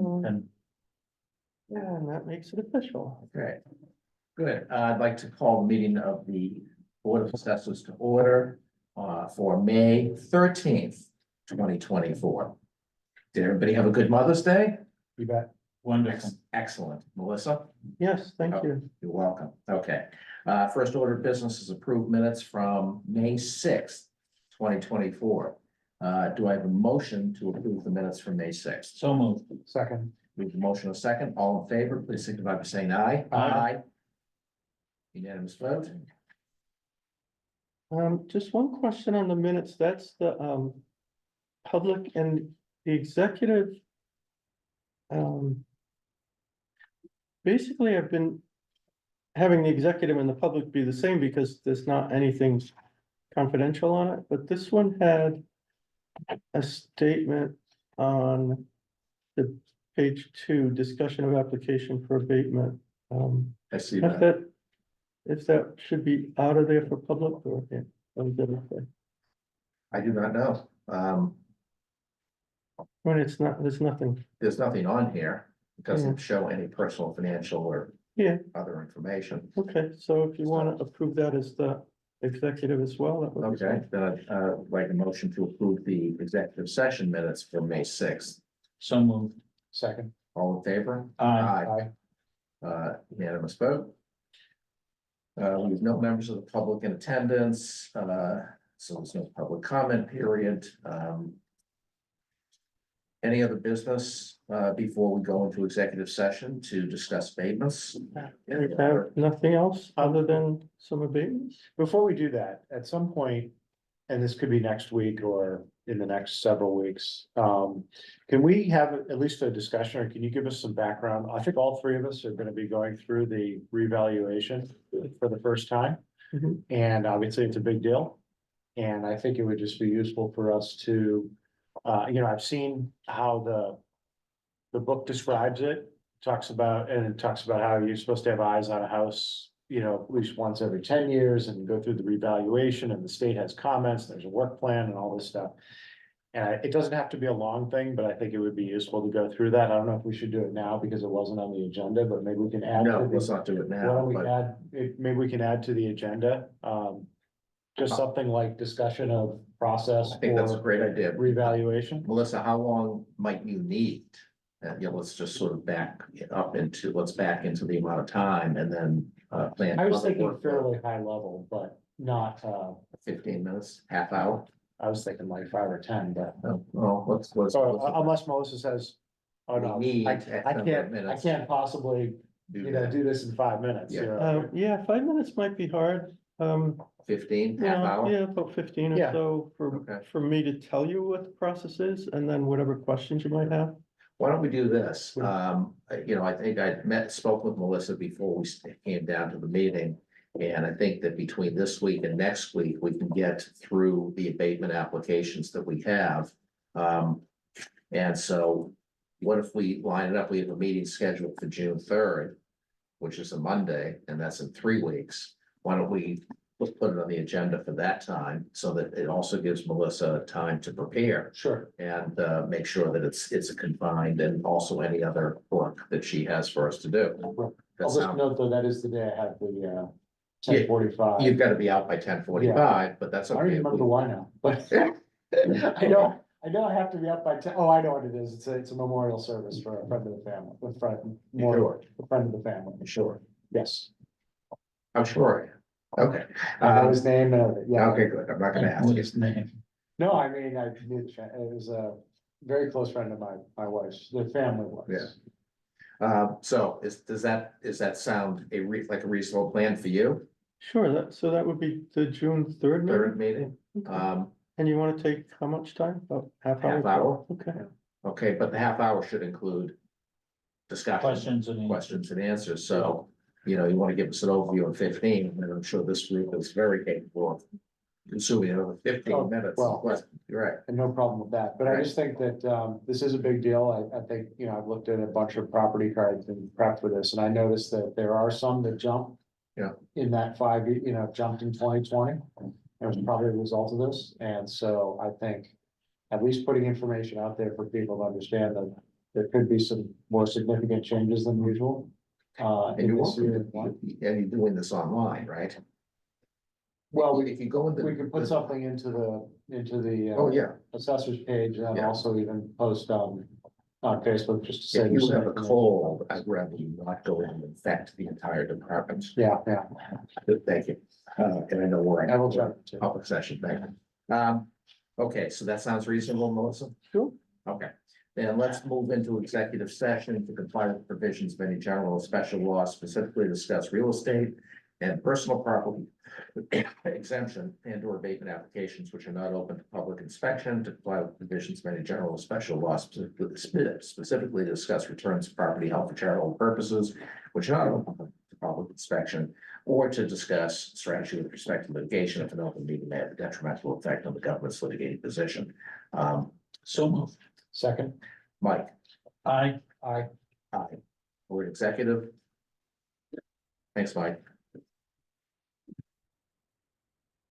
And Yeah, and that makes it official. Okay, good. I'd like to call the meeting of the Board of Assessors to order for May 13th, 2024. Did everybody have a good Mother's Day? you bet. Wonderful. Excellent. Melissa? Yes, thank you. You're welcome. Okay. First order of business is approved minutes from May 6th, 2024. Do I have a motion to approve the minutes from May 6th? So moved. Second. We have a motion and a second. All in favor, please signify by saying aye. Aye. Unanimous vote. Just one question on the minutes. That's the, public and the executive. Basically, I've been having the executive and the public be the same because there's not anything confidential on it, but this one had a statement on the page 2, discussion of application for abatement. I see If that. if that should be out of there for public or, yeah, okay. I do not know. When it's not, there's nothing, There's nothing on here. It doesn't show any personal, financial or yeah, other information. okay, so if you wanna approve that as the executive as well, that would be Okay, fine. then I'd like a motion to approve the executive session minutes for May 6th. So moved. Second. All in favor? Aye. Unanimous vote. We have no members of the public in attendance, so there's no public comment period. Any other business, before we go into executive session to discuss abatements? We have nothing else other than some abatements? Before we do that, at some point, and this could be next week or in the next several weeks, can we have at least a discussion, or can you give us some background? I think all three of us are gonna be going through the revaluation for the first time. Mhm. And obviously, it's a big deal. And I think it would just be useful for us to, I've seen how the book describes it, talks about how you're supposed to have eyes on a house, at least once every 10 years and go through the revaluation, and the state has comments, there's a work plan and all this stuff. And it doesn't have to be a long thing, but I think it would be useful to go through that. I don't know if we should do it now because it wasn't on the agenda, but maybe we can add. No, to let's the- not do it Why now, don't we but add, maybe we can add to the agenda, just something like discussion of process I think that's a for great idea. revaluation. Melissa, how long might you need? Let's just sort of back into the amount of time and then plan. I was public thinking work. fairly high level, but not, 15 minutes, half hour. I was thinking like 5 or 10, but. Oh, well, let's. Unless Melissa says, oh, no, We need I X I number of can't, I minutes. can't possibly, do that. do this in 5 minutes. Yeah. Yeah, 5 minutes might be hard. 15, You half know, hour? yeah, about 15 or Yeah. so Okay. for me to tell you what the process is and then whatever questions you might have. Why don't we do this? I think spoke with Melissa before we came down to the meeting. And I think that between this week and next week, we can get through the abatement applications that we have. And so what if we line it up? We have a meeting scheduled for June 3rd, which is a Monday, and that's in 3 weeks. Why don't we put it on the agenda for that time so that it also gives Melissa time to prepare Sure. and make sure that it's a combined and also any other work that she has for us to do. I'll That just sound, note though, that is the day I have the 10:45. you've got to be out by 10:45, but that's I don't okay. even remember why now, but I know I have to be up by 10. Oh, I know what it is. It's a memorial service for a friend of the family, Sure. a friend of the family. Sure, Yes. I'm sure. Okay. I know his name and everything. Yeah. Okay, good. I'm not gonna ask What's you. his name? No, I mean, it was a very close friend of my wife's, the family was. Yeah. So does that sound like a reasonable plan for you? Sure, so that would be the June 3rd Third meeting? meeting? Okay. And you want to take how much time? About half hour? Half hour. Okay, Okay, but the half hour should include discussion. Questions and answers, so, you want to give us an overview in 15, and I'm sure this group is very capable of consuming another 15 Oh, minutes. well. of questions. You're right. And no problem with that, but I Right. just think that this is a big deal. I think, I've looked at a bunch of property cards and prepped for this, and I noticed that there are some that jump. Yeah. In that 5, jumped in 2020. It was probably a result of this, and so I think at least putting information out there for people to understand that there could be some more significant changes than usual. And In you're this year. and you're doing this online, right? Well, If you go into. we could put something into the. Oh, yeah, Assessors page and Yeah. also even post on Facebook just to say. if you there's some have a information. cold, I'd rather you not go in and infect the entire department. Yeah, Thank you. And I know we're. I will try to. Public session, thank you. Okay, so that sounds reasonable, Melissa? Sure. Okay, then let's move into executive session to comply with provisions of any general or special law, specifically discuss real estate and personal property exemption and or abatement applications which are not open to public inspection, to comply with provisions of any general or special law, specifically discuss returns of property held for charitable purposes which are not open to public inspection, or to discuss strategy with respect to litigation if an open meeting may have a detrimental effect on the government's litigating position. So moved. Second. Mike, Aye. Aye. we're executive. Thanks, Mike.